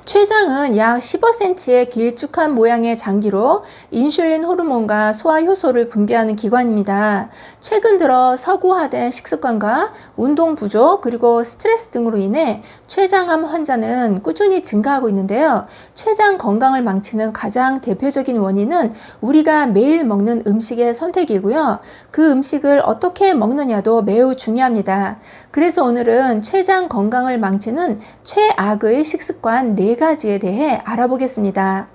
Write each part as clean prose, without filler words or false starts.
췌장은 약 15cm의 길쭉한 모양의 장기로 인슐린 호르몬과 소화 효소를 분비하는 기관입니다. 최근 들어 서구화된 식습관과 운동 부족 그리고 스트레스 등으로 인해 췌장암 환자는 꾸준히 증가하고 있는데요. 췌장 건강을 망치는 가장 대표적인 원인은 우리가 매일 먹는 음식의 선택이고요. 그 음식을 어떻게 먹느냐도 매우 중요합니다. 그래서 오늘은 췌장 건강을 망치는 최악의 식습관 4가지에 대해 알아보겠습니다.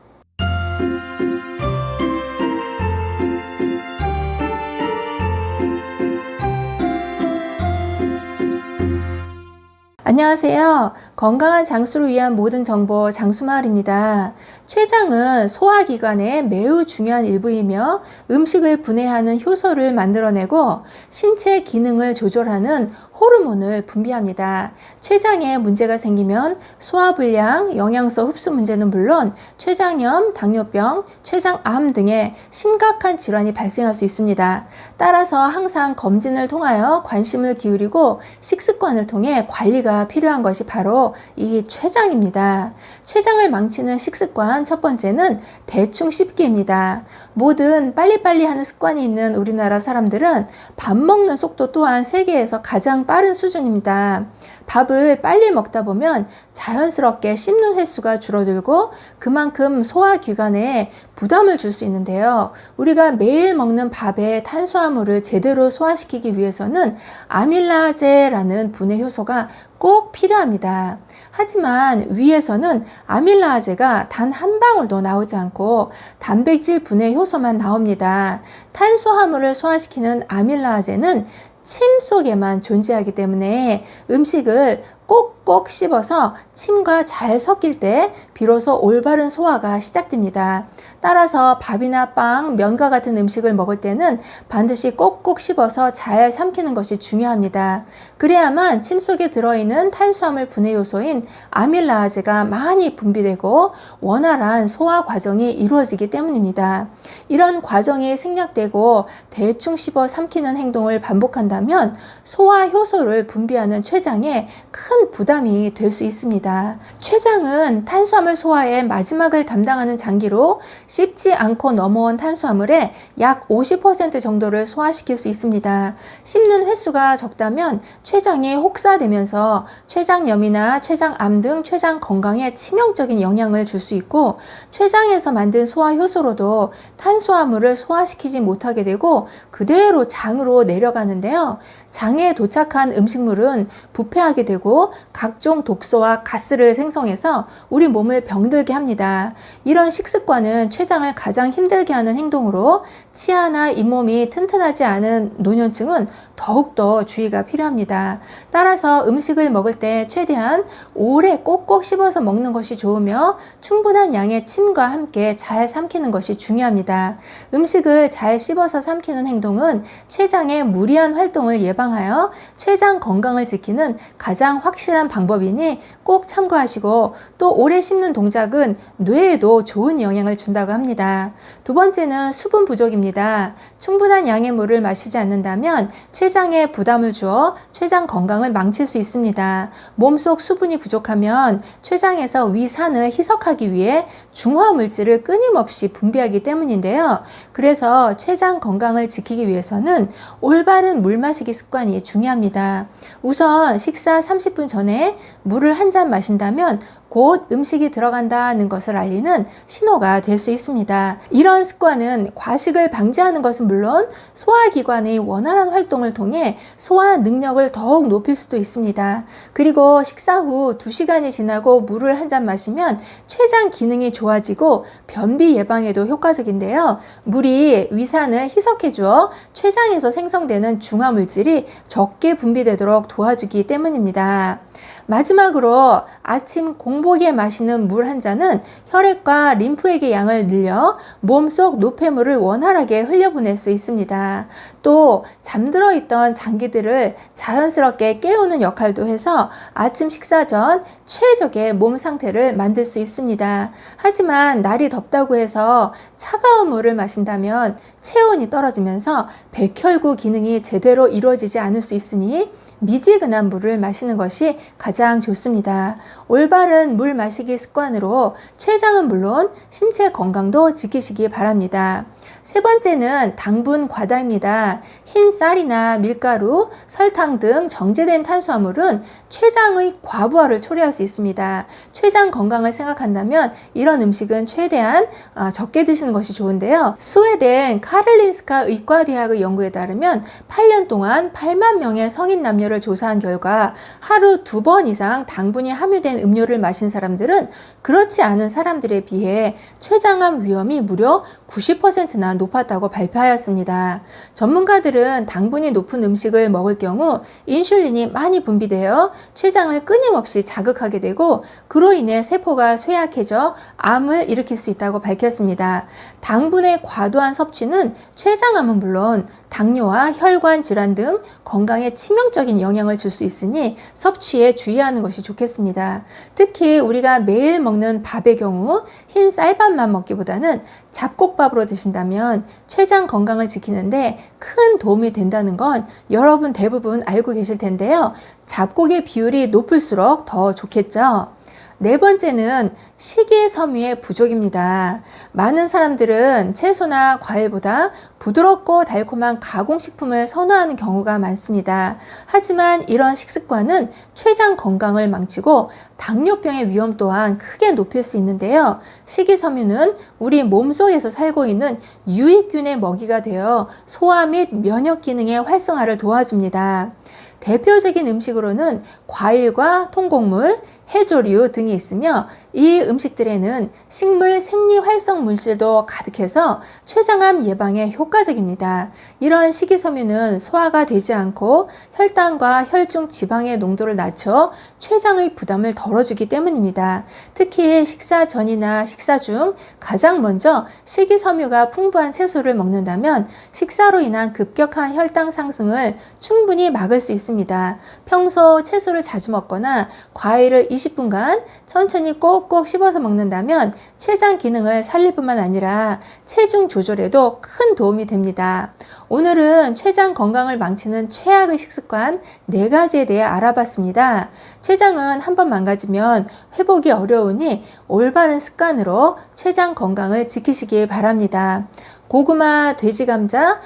안녕하세요. 건강한 장수를 위한 모든 정보 장수마을입니다. 췌장은 소화기관의 매우 중요한 일부이며 음식을 분해하는 효소를 만들어내고 신체 기능을 조절하는 호르몬을 분비합니다. 췌장에 문제가 생기면 소화불량, 영양소 흡수 문제는 물론 췌장염, 당뇨병, 췌장암 등의 심각한 질환이 발생할 수 있습니다. 따라서 항상 검진을 통하여 관심을 기울이고 식습관을 통해 관리가 필요한 것이 바로 이 췌장입니다. 췌장을 망치는 식습관 첫 번째는 대충 씹기입니다. 뭐든 빨리빨리 하는 습관이 있는 우리나라 사람들은 밥 먹는 속도 또한 세계에서 가장 빠른 수준입니다. 밥을 빨리 먹다 보면 자연스럽게 씹는 횟수가 줄어들고 그만큼 소화기관에 부담을 줄 수 있는데요. 우리가 매일 먹는 밥의 탄수화물을 제대로 소화시키기 위해서는 아밀라제라는 분해 효소가 꼭 필요합니다. 하지만 위에서는 아밀라제가 단 한 방울도 나오지 않고 단백질 분해 효소만 나옵니다. 탄수화물을 소화시키는 아밀라제는 침 속에만 존재하기 때문에 음식을 꼭꼭 씹어서 침과 잘 섞일 때 비로소 올바른 소화가 시작됩니다. 따라서 밥이나 빵, 면과 같은 음식을 먹을 때는 반드시 꼭꼭 씹어서 잘 삼키는 것이 중요합니다. 그래야만 침 속에 들어있는 탄수화물 분해 요소인 아밀라제가 많이 분비되고 원활한 소화 과정이 이루어지기 때문입니다. 이런 과정이 생략되고 대충 씹어 삼키는 행동을 반복한다면 소화 효소를 분비하는 췌장에 큰 부담이 될 수 있습니다. 췌장은 탄수화물 소화의 마지막을 담당하는 장기로 씹지 않고 넘어온 탄수화물의 약 50% 정도를 소화시킬 수 있습니다. 씹는 횟수가 적다면 췌장이 혹사되면서 췌장염이나 췌장암 등 췌장 건강에 치명적인 영향을 줄 수 있고 췌장에서 만든 소화 효소로도 탄수화물을 소화시키지 못하게 되고 그대로 장으로 내려가는데요. 장에 도착한 음식물은 부패하게 되고 각종 독소와 가스를 생성해서 우리 몸을 병들게 합니다. 이런 식습관은 췌장을 가장 힘들게 하는 행동으로 치아나 잇몸이 튼튼하지 않은 노년층은 더욱더 주의가 필요합니다. 따라서 음식을 먹을 때 최대한 오래 꼭꼭 씹어서 먹는 것이 좋으며 충분한 양의 침과 함께 잘 삼키는 것이 중요합니다. 음식을 잘 씹어서 삼키는 행동은 췌장의 무리한 활동을 예방하여 췌장 건강을 지키는 가장 확실한 방법이니 꼭 참고하시고 또 오래 씹는 동작은 뇌에도 좋은 영향을 준다고 합니다. 두 번째는 수분 부족입니다. 충분한 양의 물을 마시지 않는다면 췌장에 부담을 주어 췌장 건강을 망칠 수 있습니다. 몸속 수분이 부족하면 췌장에서 위산을 희석하기 위해 중화 물질을 끊임없이 분비하기 때문인데요. 그래서 췌장 건강을 지키기 위해서는 올바른 물 마시기 습관이 중요합니다. 우선 식사 30분 전에 물을 한 잔 마신다면 곧 음식이 들어간다는 것을 알리는 신호가 될 수 있습니다. 이런 습관은 과식을 방지하는 것은 물론 소화기관의 원활한 활동을 통해 소화 능력을 더욱 높일 수도 있습니다. 그리고 식사 후 2시간이 지나고 물을 한 잔 마시면 췌장 기능이 좋아지고 변비 예방에도 효과적인데요. 물이 위산을 희석해 주어 췌장에서 생성되는 중화 물질이 적게 분비되도록 도와주기 때문입니다. 마지막으로 아침 공복에 마시는 물 한 잔은 혈액과 림프액의 양을 늘려 몸속 노폐물을 원활하게 흘려보낼 수 있습니다. 또 잠들어 있던 장기들을 자연스럽게 깨우는 역할도 해서 아침 식사 전 최적의 몸 상태를 만들 수 있습니다. 하지만 날이 덥다고 해서 차가운 물을 마신다면 체온이 떨어지면서 백혈구 기능이 제대로 이루어지지 않을 수 있으니 미지근한 물을 마시는 것이 가장 좋습니다. 올바른 물 마시기 습관으로 췌장은 물론 신체 건강도 지키시기 바랍니다. 세 번째는 당분 과다입니다. 흰 쌀이나 밀가루, 설탕 등 정제된 탄수화물은 췌장의 과부하를 초래할 수 있습니다. 췌장 건강을 생각한다면 이런 음식은 최대한 적게 드시는 것이 좋은데요. 스웨덴 카를린스카 의과대학의 연구에 따르면 8년 동안 8만 명의 성인 남녀를 조사한 결과 하루 2번 이상 당분이 함유된 음료를 마신 사람들은 그렇지 않은 사람들에 비해 췌장암 위험이 무려 90%나 높았다고 발표하였습니다. 전문가들은 당분이 높은 음식을 먹을 경우 인슐린이 많이 분비되어 췌장을 끊임없이 자극하게 되고 그로 인해 세포가 쇠약해져 암을 일으킬 수 있다고 밝혔습니다. 당분의 과도한 섭취는 췌장암은 물론 당뇨와 혈관 질환 등 건강에 치명적인 영향을 줄 수 있으니 섭취에 주의하는 것이 좋겠습니다. 특히 우리가 매일 먹는 밥의 경우 흰 쌀밥만 먹기보다는 잡곡밥으로 드신다면 췌장 건강을 지키는데 큰 도움이 된다는 건 여러분 대부분 알고 계실 텐데요. 잡곡의 비율이 높을수록 더 좋겠죠. 네 번째는 식이섬유의 부족입니다. 많은 사람들은 채소나 과일보다 부드럽고 달콤한 가공식품을 선호하는 경우가 많습니다. 하지만 이런 식습관은 췌장 건강을 망치고 당뇨병의 위험 또한 크게 높일 수 있는데요. 식이섬유는 우리 몸속에서 살고 있는 유익균의 먹이가 되어 소화 및 면역 기능의 활성화를 도와줍니다. 대표적인 음식으로는 과일과 통곡물, 해조류 등이 있으며 이 음식들에는 식물 생리활성 물질도 가득해서 췌장암 예방에 효과적입니다. 이런 식이섬유는 소화가 되지 않고 혈당과 혈중 지방의 농도를 낮춰 췌장의 부담을 덜어주기 때문입니다. 특히 식사 전이나 식사 중 가장 먼저 식이섬유가 풍부한 채소를 먹는다면 식사로 인한 급격한 혈당 상승을 충분히 막을 수 있습니다. 평소 채소를 자주 먹거나 과일을 20분간 천천히 꼭꼭 씹어서 먹는다면 췌장 기능을 살릴 뿐만 아니라 체중 조절에도 큰 도움이 됩니다. 오늘은 췌장 건강을 망치는 최악의 식습관 4가지에 대해 알아봤습니다. 췌장은 한번 망가지면 회복이 어려우니 올바른 습관으로 췌장 건강을 지키시기 바랍니다. 고구마, 돼지감자,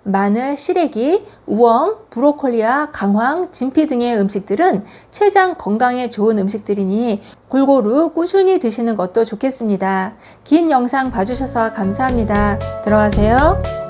마늘, 시래기, 우엉, 브로콜리와 강황, 진피 등의 음식들은 췌장 건강에 좋은 음식들이니 골고루 꾸준히 드시는 것도 좋겠습니다. 긴 영상 봐주셔서 감사합니다. 들어가세요.